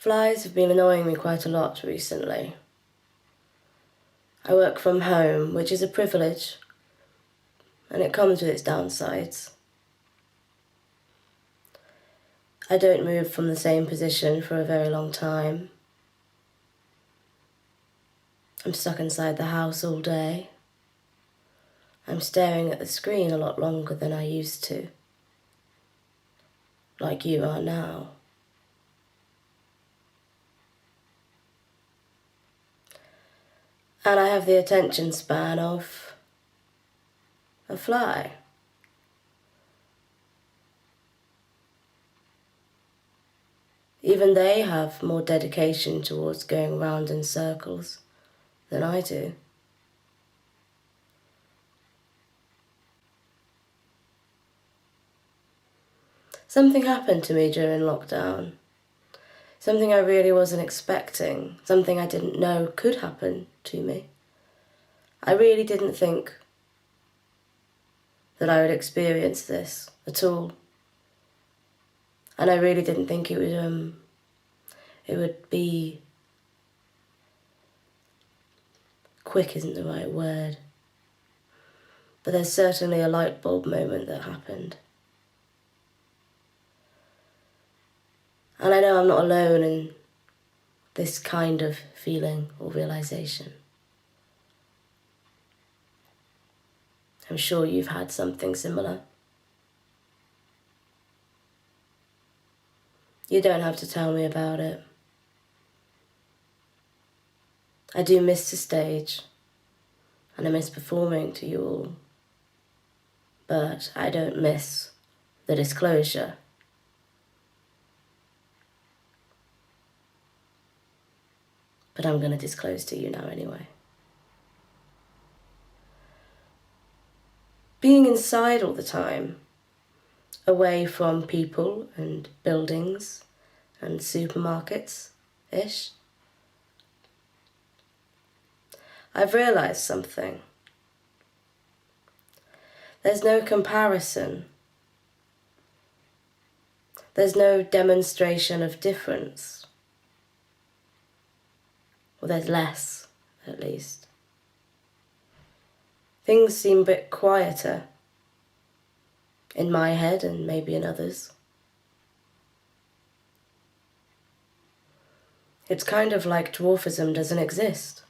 Flies have been annoying me quite a lot recently. I work from home, which is a privilege, and it comes with its downsides. I don't move from the same position for a very long time. I'm stuck inside the house all day. I'm staring at the screen a lot longer than I used to, like you are now. And I have the attention span of a fly. Even they have more dedication towards going round in circles than I do. Something happened to me during lockdown. Something I really wasn't expecting. Something I didn't know could happen to me. I really didn't think that I would experience this at all. And I really didn't think it would be... quick isn't the right word. But there's certainly a light bulb moment that happened. And I know I'm not alone in this kind of feeling or realization. I'm sure you've had something similar. You don't have to tell me about it. I do miss the stage, and I miss performing to you all. But I don't miss the disclosure. But I'm going to disclose to you now anyway. Being inside all the time, away from people and buildings and supermarkets-ish, I've realised something. There's no comparison. There's no demonstration of difference. Well, there's less, at least. Things seem a bit quieter in my head and maybe in others. It's kind of like dwarfism doesn't exist.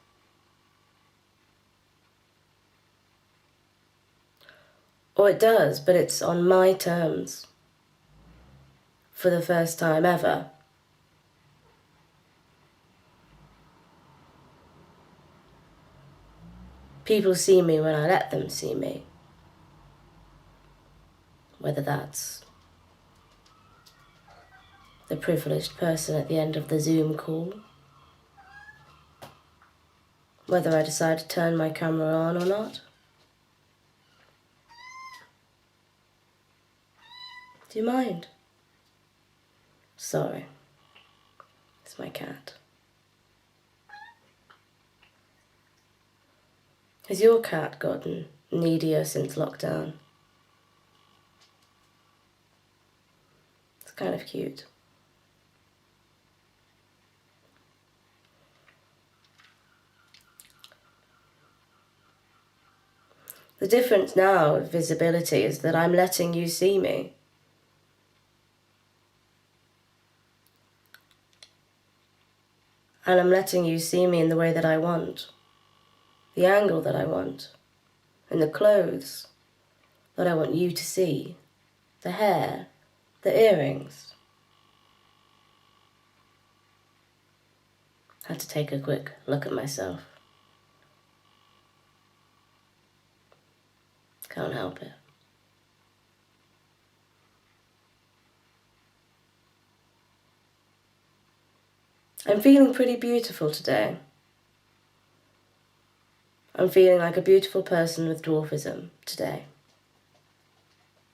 Or it does, but it's on my terms. For the first time ever. People see me when I let them see me. Whether that's the privileged person at the end of the Zoom call, whether I decide to turn my camera on or not. Do you mind? Sorry. It's my cat. Has your cat gotten needier since lockdown? It's kind of cute. The difference now of visibility is that I'm letting you see me. And I'm letting you see me in the way that I want, the angle that I want, and the clothes that I want you to see, the hair, the earrings. I had to take a quick look at myself. Can't help it. I'm feeling pretty beautiful today. I'm feeling like a beautiful person with dwarfism today.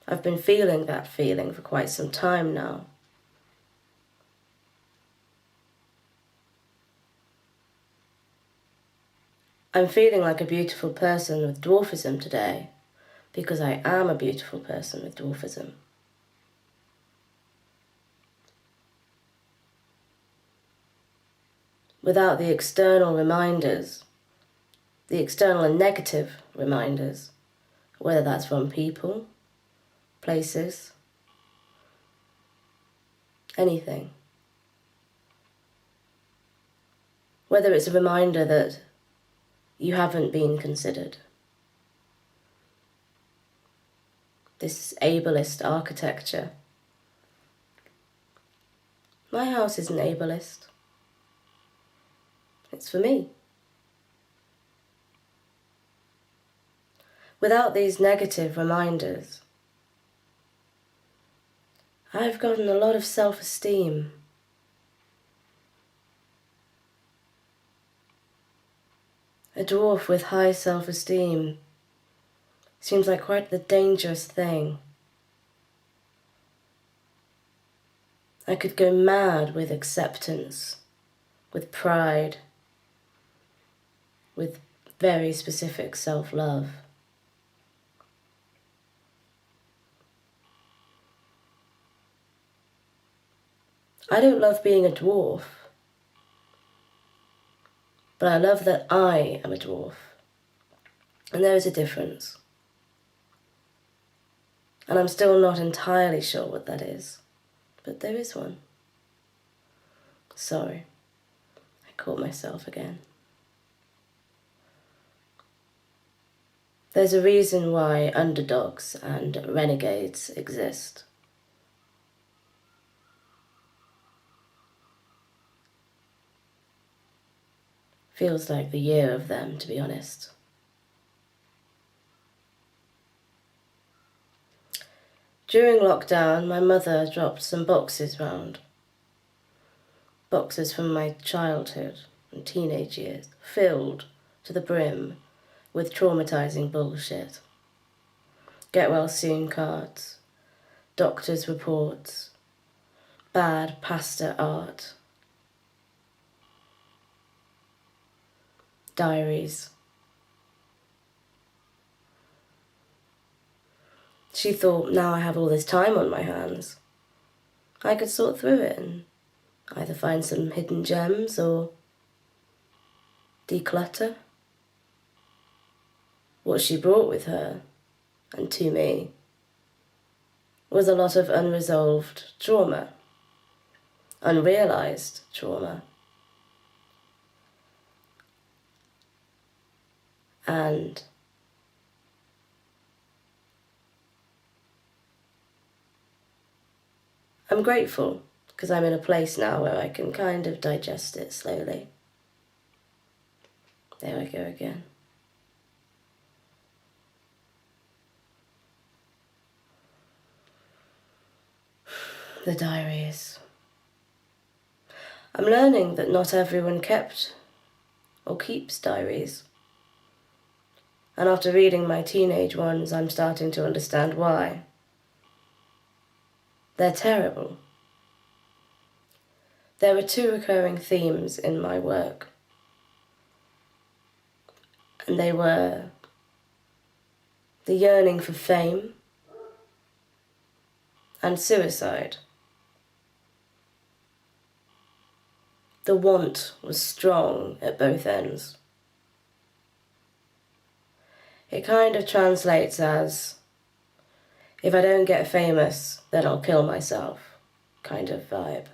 I've been feeling that feeling for quite some time now. I'm feeling like a beautiful person with dwarfism today because I am a beautiful person with dwarfism. without the external reminders, the external and negative reminders, whether that's from people, places, anything. Whether it's a reminder that you haven't been considered. This ableist architecture. My house isn't ableist. It's for me. Without these negative reminders, I've gotten a lot of self-esteem. A dwarf with high self-esteem seems like quite the dangerous thing. I could go mad with acceptance, with pride, with very specific self-love. I don't love being a dwarf, but I love that I am a dwarf. And there is a difference. And I'm still not entirely sure what that is, but there is one. Sorry, I caught myself again. There's a reason why underdogs and renegades exist. Feels like the year of them, to be honest. During lockdown, my mother dropped some boxes round. Boxes from my childhood and teenage years, filled to the brim with traumatizing bullshit. Get well soon cards, doctor's reports, bad pasta art, diaries. She thought, now I have all this time on my hands, I could sort through it and either find some hidden gems or declutter. What she brought with her, and to me, was a lot of unresolved trauma, unrealized trauma. And I'm grateful because I'm in a place now where I can kind of digest it slowly. There I go again. The diaries. I'm learning that not everyone kept or keeps diaries. And after reading my teenage ones, I'm starting to understand why. They're terrible. There are two recurring themes in my work. And they were the yearning for fame and suicide. The want was strong at both ends. It kind of translates as, if I don't get famous, then I'll kill myself, kind of vibe.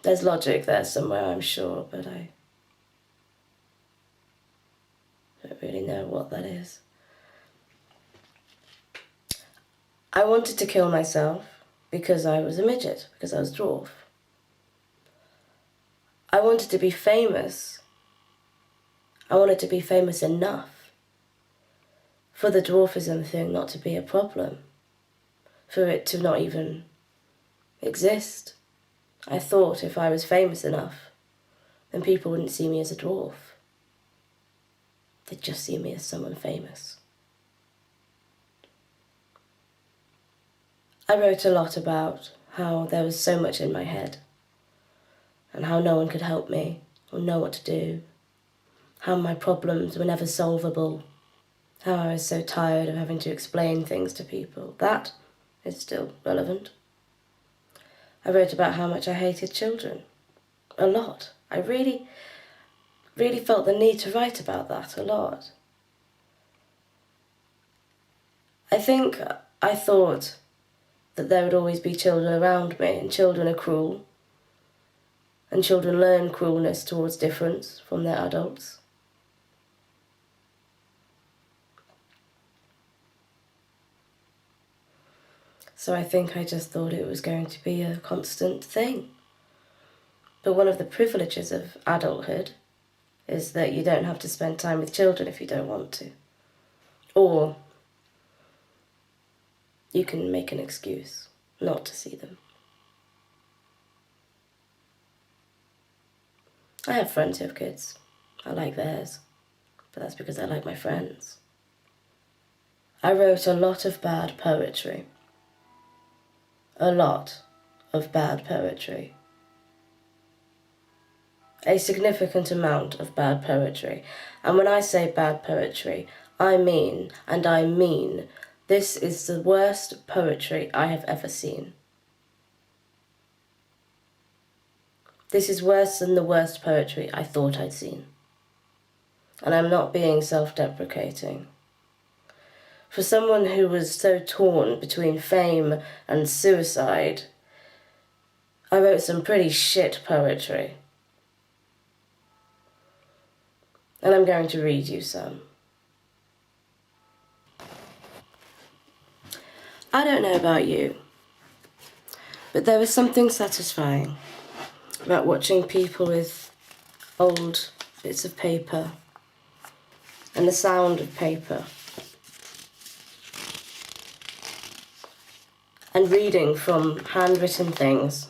There's logic there somewhere, I'm sure, but I don't really know what that is. I wanted to kill myself because I was a midget, because I was a dwarf. I wanted to be famous. I wanted to be famous enough for the dwarfism thing not to be a problem, for it to not even exist. I thought if I was famous enough, then people wouldn't see me as a dwarf. They'd just see me as someone famous. I wrote a lot about how there was so much in my head and how no one could help me or know what to do, how my problems were never solvable, how I was so tired of having to explain things to people. That is still relevant. I wrote about how much I hated children. A lot. I really felt the need to write about that a lot. I think I thought that there would always be children around me, and children are cruel, and children learn cruelness towards difference from their adults. So I think I just thought it was going to be a constant thing. But one of the privileges of adulthood is that you don't have to spend time with children if you don't want to. Or you can make an excuse not to see them. I have friends who have kids. I like theirs, but that's because I like my friends. I wrote a lot of bad poetry. A lot of bad poetry. A significant amount of bad poetry. And when I say bad poetry, I mean, this is the worst poetry I have ever seen. This is worse than the worst poetry I thought I'd seen. And I'm not being self-deprecating. For someone who was so torn between fame and suicide, I wrote some pretty shit poetry. And I'm going to read you some. I don't know about you, but there was something satisfying about watching people with old bits of paper and the sound of paper and reading from handwritten things.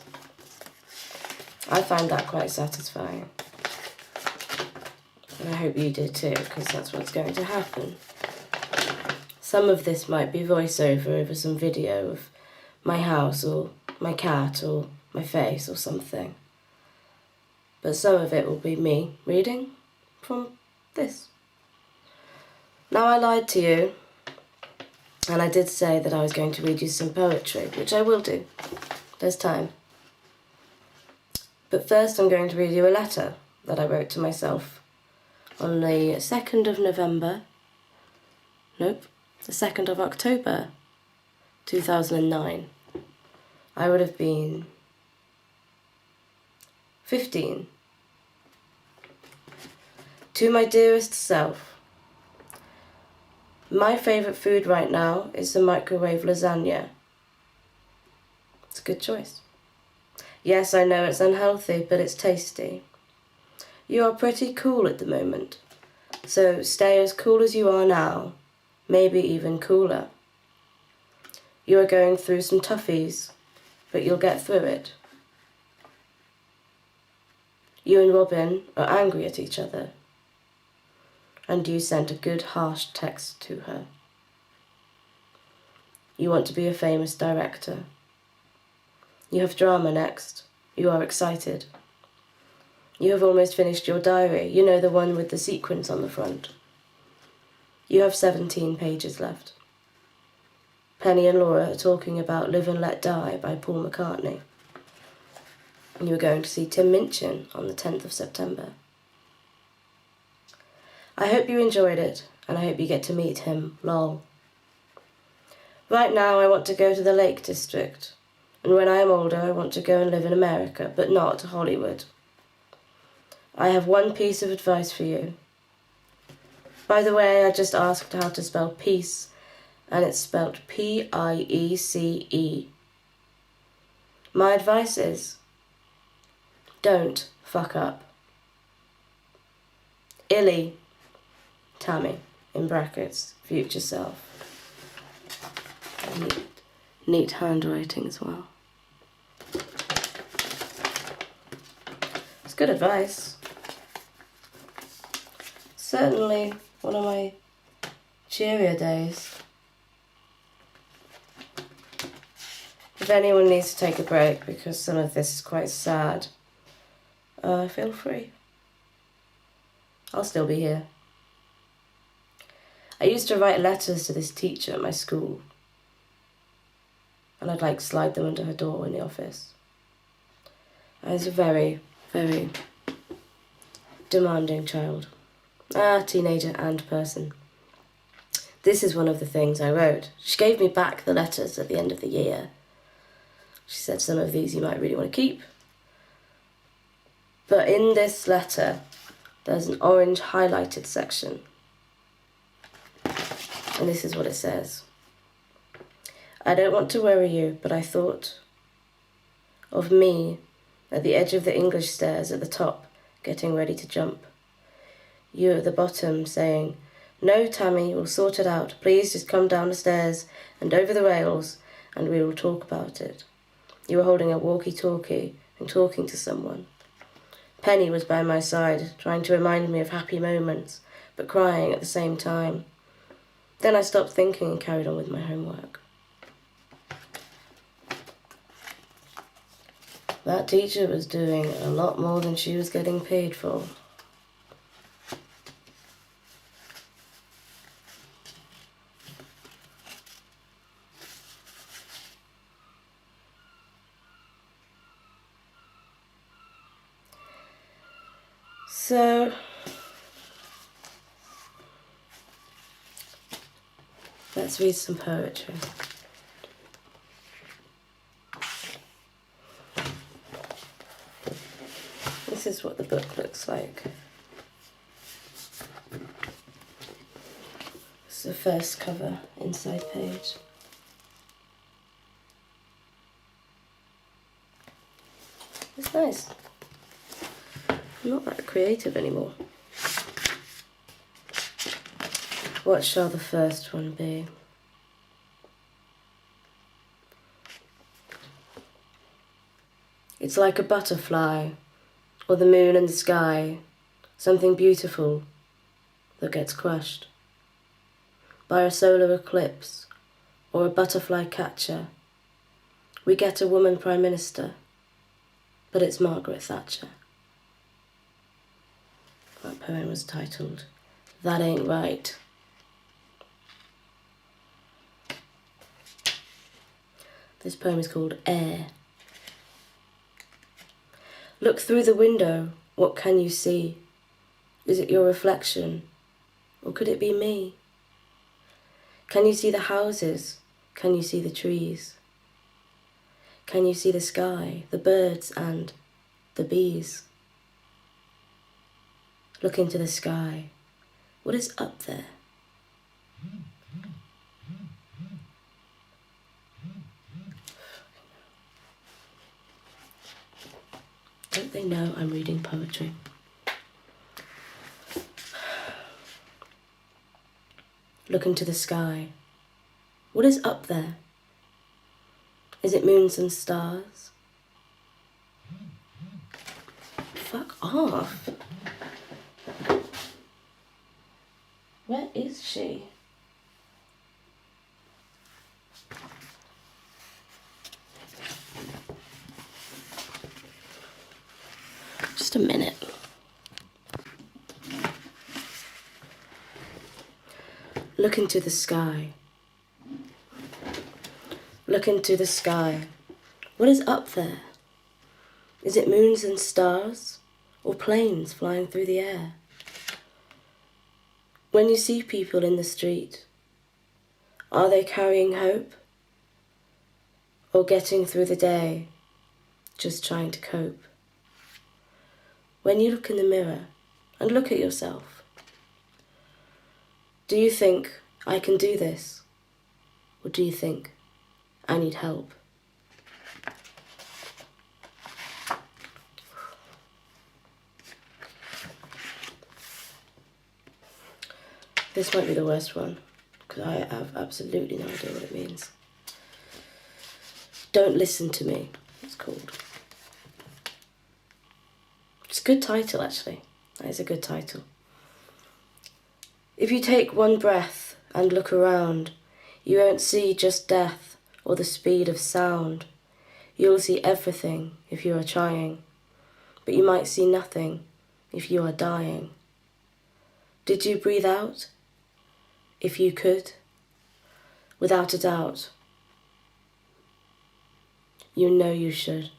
I find that quite satisfying. And I hope you did too, because that's what's going to happen. Some of this might be voiceover over some video of my house or my cat or my face or something. But some of it will be me reading from this. Now, I lied to you, and I did say that I was going to read you some poetry, which I will do. There's time. But first I'm going to read you a letter that I wrote to myself on the 2nd of November, the 2nd of October, 2009. I would have been 15. To my dearest self, my favourite food right now is the microwave lasagna. It's a good choice. Yes, I know it's unhealthy, but it's tasty. You are pretty cool at the moment, so stay as cool as you are now, maybe even cooler. You are going through some toughies, but you'll get through it. You and Robin are angry at each other, and you sent a good harsh text to her. You want to be a famous director. You have drama next. You are excited. You have almost finished your diary, you know, the one with the sequins on the front. You have 17 pages left. Penny and Laura are talking about Live and Let Die by Paul McCartney. And you are going to see Tim Minchin on the 10th of September. I hope you enjoyed it, and I hope you get to meet him, lol. Right now I want to go to the Lake District, and when I am older I want to go and live in America, but not Hollywood. I have one piece of advice for you. By the way, I just asked how to spell peace, and it's spelled Piece. My advice is, don't fuck up. Illy, Tammy, in brackets, future self. Neat handwriting as well. It's good advice. Certainly one of my cheerier days. If anyone needs to take a break because some of this is quite sad, feel free. I'll still be here. I used to write letters to this teacher at my school, and I'd slide them under her door in the office. I was a very, very demanding child. Teenager and person. This is one of the things I wrote. She gave me back the letters at the end of the year. She said, some of these you might really want to keep. But in this letter, there's an orange highlighted section. And this is what it says. I don't want to worry you, but I thought of me at the edge of the English stairs at the top, getting ready to jump. You at the bottom saying, no, Tammy, we'll sort it out. Please just come down the stairs and over the rails and we will talk about it. You were holding a walkie-talkie and talking to someone. Penny was by my side, trying to remind me of happy moments, but crying at the same time. Then I stopped thinking and carried on with my homework. That teacher was doing a lot more than she was getting paid for. So, let's read some poetry. This is what the book looks like. This is the first cover, inside page. It's nice. I'm not that creative anymore. What shall the first one be? It's like a butterfly, or the moon and the sky, something beautiful that gets crushed by a solar eclipse or a butterfly catcher. We get a woman prime minister, but it's Margaret Thatcher. That poem was titled, That Ain't Right. This poem is called Air. Look through the window, what can you see? Is it your reflection, or could it be me? Can you see the houses? Can you see the trees? Can you see the sky, the birds and the bees? Look into the sky. What is up there? Don't they know I'm reading poetry? Look into the sky. What is up there? Is it moons and stars? Fuck off. Where is she? Just a minute. Look into the sky. Look into the sky. What is up there? Is it moons and stars, or planes flying through the air? When you see people in the street, are they carrying hope? Or getting through the day, just trying to cope? When you look in the mirror and look at yourself, do you think, I can do this? Or do you think, I need help? This might be the worst one, because I have absolutely no idea what it means. Don't Listen to Me, it's called. It's a good title, actually. That is a good title. If you take one breath and look around, you won't see just death or the speed of sound. You'll see everything if you are trying, but you might see nothing if you are dying. Did you breathe out? If you could, without a doubt, you know you should.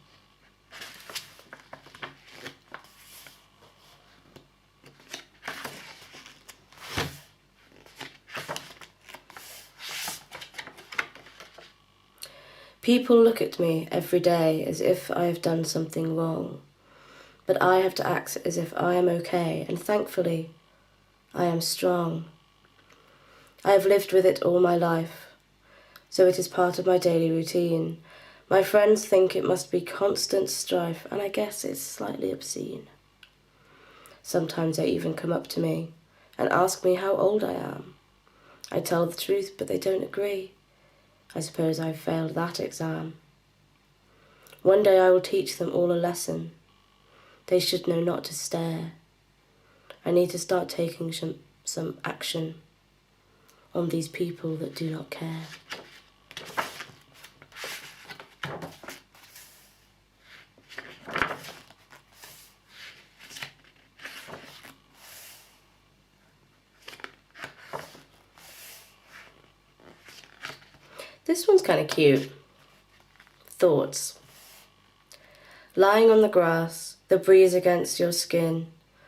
People look at me every day as if I have done something wrong, but I have to act as if I am okay, and thankfully, I am strong. I have lived with it all my life, so it is part of my daily routine. My friends think it must be constant strife, and I guess it's slightly obscene. Sometimes they even come up to me and ask me how old I am. I tell the truth, but they don't agree. I suppose I've failed that exam. One day I will teach them all a lesson. They should know not to stare. I need to start taking some action on these people that do not care. This one's kind of cute. Thoughts. Lying on the grass, the breeze against your skin,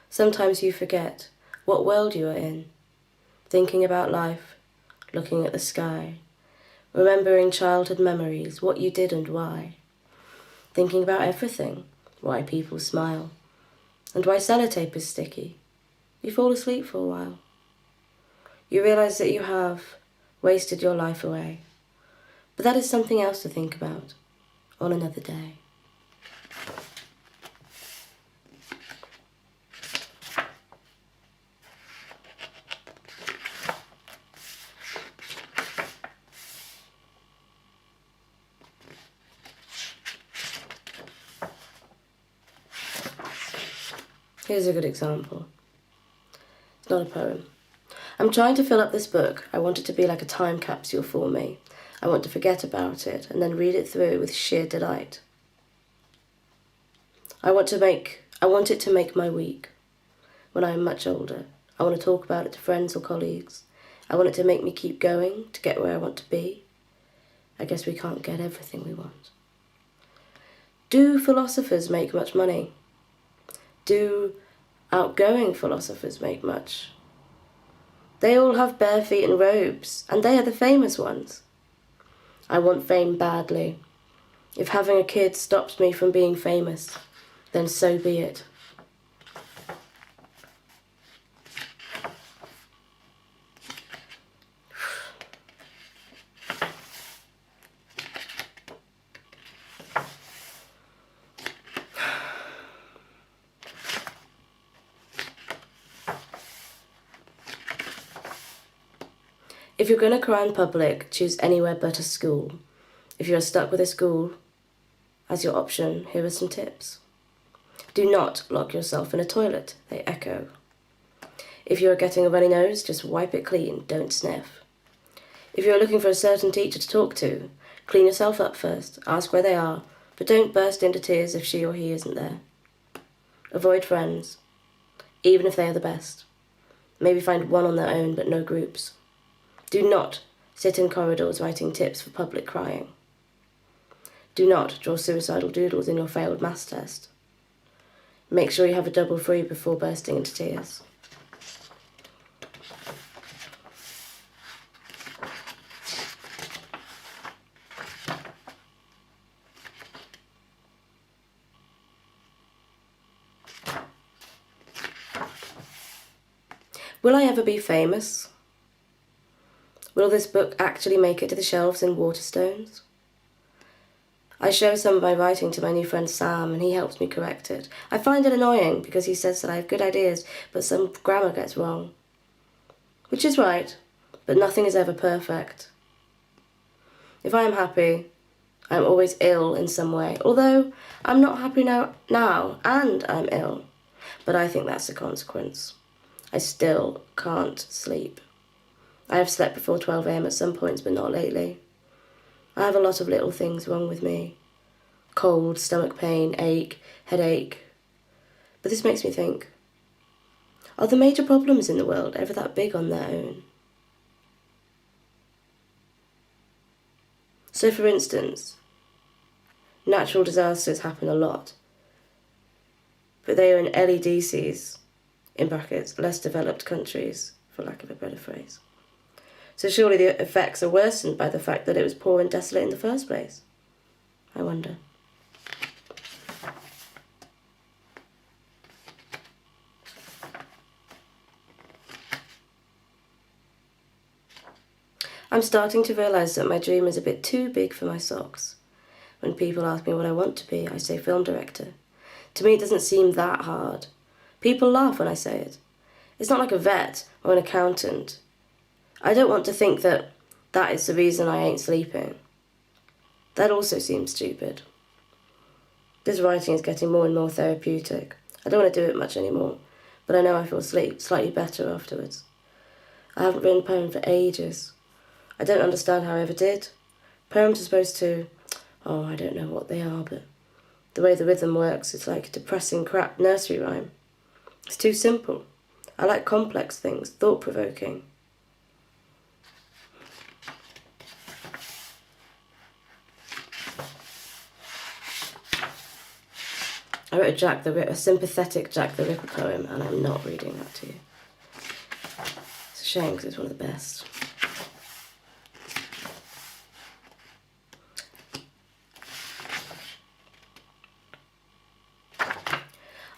sometimes you forget what world you are in. Thinking about life, looking at the sky, remembering childhood memories, what you did and why. Thinking about everything, why people smile, and why sellotape is sticky. You fall asleep for a while. You realise that you have wasted your life away. But that is something else to think about on another day. Here's a good example. It's not a poem. I'm trying to fill up this book. I want it to be like a time capsule for me. I want to forget about it and then read it through with sheer delight. I want it to make my week. When I am much older, I want to talk about it to friends or colleagues. I want it to make me keep going to get where I want to be. I guess we can't get everything we want. Do philosophers make much money? Do outgoing philosophers make much? They all have bare feet and robes, and they are the famous ones. I want fame badly. If having a kid stops me from being famous, then so be it. If you're going to cry in public, choose anywhere but a school. If you are stuck with a school as your option, here are some tips. Do not lock yourself in a toilet, they echo. If you are getting a runny nose, just wipe it clean, don't sniff. If you are looking for a certain teacher to talk to, clean yourself up first, ask where they are, but don't burst into tears if she or he isn't there. Avoid friends, even if they are the best. Maybe find one on their own, but no groups. Do not sit in corridors writing tips for public crying. Do not draw suicidal doodles in your failed maths test. Make sure you have a double free before bursting into tears. Will I ever be famous? Will this book actually make it to the shelves in Waterstones? I show some of my writing to my new friend Sam, and he helps me correct it. I find it annoying because he says that I have good ideas, but some grammar gets wrong. Which is right, but nothing is ever perfect. If I am happy, I am always ill in some way, although I'm not happy now and I'm ill. But I think that's a consequence. I still can't sleep. I have slept before 12 a.m. at some points, but not lately. I have a lot of little things wrong with me. Cold, stomach pain, ache, headache. But this makes me think, are the major problems in the world ever that big on their own? So for instance, natural disasters happen a lot, but they are in LEDCs, in brackets, less developed countries, for lack of a better phrase. So surely the effects are worsened by the fact that it was poor and desolate in the first place. I wonder. I'm starting to realise that my dream is a bit too big for my socks. When people ask me what I want to be, I say film director. To me, it doesn't seem that hard. People laugh when I say it. It's not like a vet or an accountant. I don't want to think that that is the reason I ain't sleeping. That also seems stupid. This writing is getting more and more therapeutic. I don't want to do it much anymore, but I know I feel slightly better afterwards. I haven't written a poem for ages. I don't understand how I ever did. Poems are supposed to... Oh, I don't know what they are, but the way the rhythm works, it's like a depressing crap nursery rhyme. It's too simple. I like complex things, thought-provoking. I wrote a sympathetic Jack the Ripper poem, and I'm not reading that to you. It's a shame, because it's one of the best.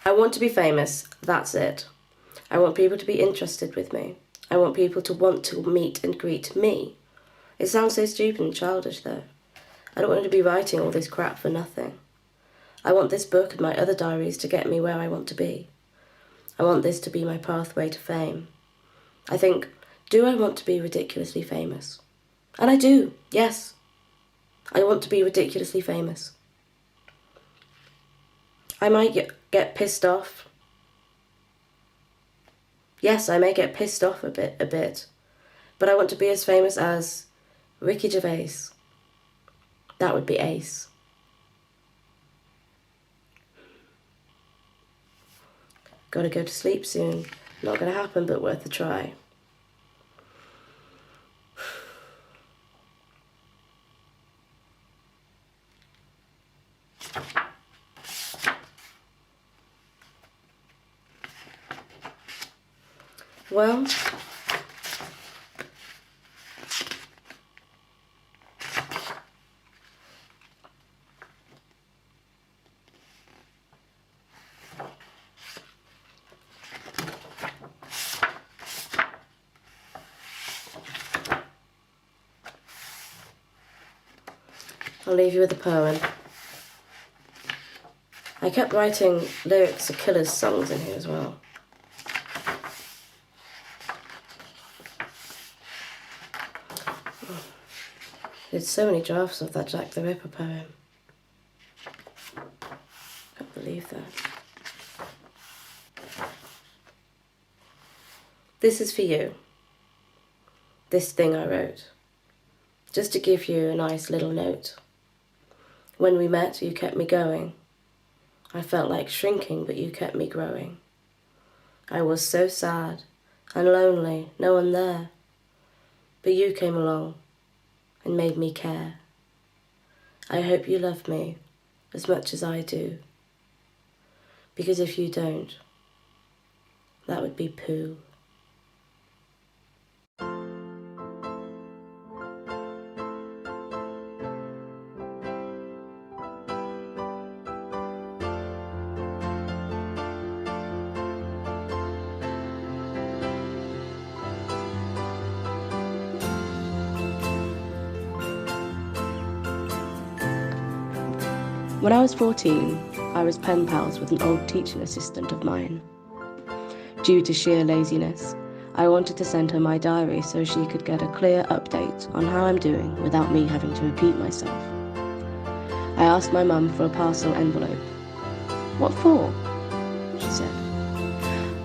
I want to be famous, that's it. I want people to be interested with me. I want people to want to meet and greet me. It sounds so stupid and childish, though. I don't want to be writing all this crap for nothing. I want this book and my other diaries to get me where I want to be. I want this to be my pathway to fame. I think, do I want to be ridiculously famous? And I do, yes. I want to be ridiculously famous. I might get pissed off. Yes, I may get pissed off a bit, but I want to be as famous as Ricky Gervais. That would be ace. Gotta go to sleep soon. Not gonna happen, but worth a try. Well, I'll leave you with a poem. I kept writing lyrics to Killer's songs in here as well. Did so many drafts of that Jack the Ripper poem. Can't believe that. This is for you. This thing I wrote. Just to give you a nice little note. When we met, you kept me going. I felt like shrinking, but you kept me growing. I was so sad and lonely, no one there. But you came along and made me care. I hope you love me as much as I do. Because if you don't, that would be poo. When I was 14, I was pen pals with an old teaching assistant of mine. Due to sheer laziness, I wanted to send her my diary so she could get a clear update on how I'm doing without me having to repeat myself. I asked my mum for a parcel envelope. "What for?" she said.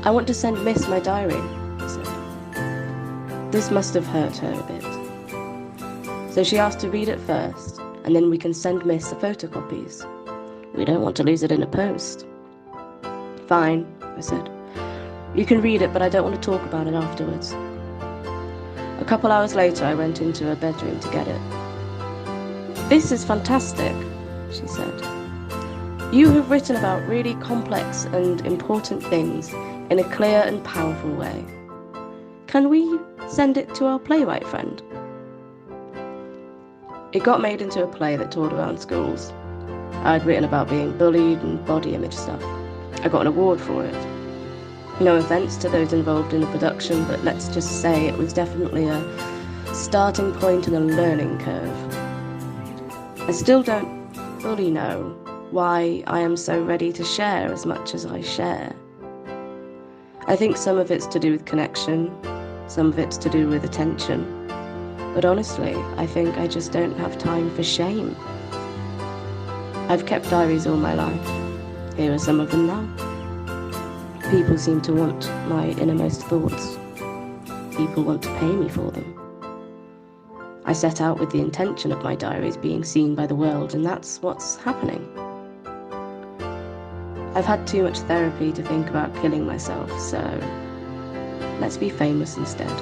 "I want to send Miss my diary," I said. This must have hurt her a bit. So she asked to read it first, and then we can send Miss the photocopies. We don't want to lose it in a post. "Fine," I said. "You can read it, but I don't want to talk about it afterwards." A couple hours later, I went into her bedroom to get it. "This is fantastic," she said. "You have written about really complex and important things in a clear and powerful way. Can we send it to our playwright friend?" It got made into a play that toured around schools. I'd written about being bullied and body image stuff. I got an award for it. No offence to those involved in the production, but let's just say it was definitely a starting point and a learning curve. I still don't fully know why I am so ready to share as much as I share. I think some of it's to do with connection, some of it's to do with attention, but honestly, I think I just don't have time for shame. I've kept diaries all my life. Here are some of them now. People seem to want my innermost thoughts. People want to pay me for them. I set out with the intention of my diaries being seen by the world, and that's what's happening. I've had too much therapy to think about killing myself, so let's be famous instead.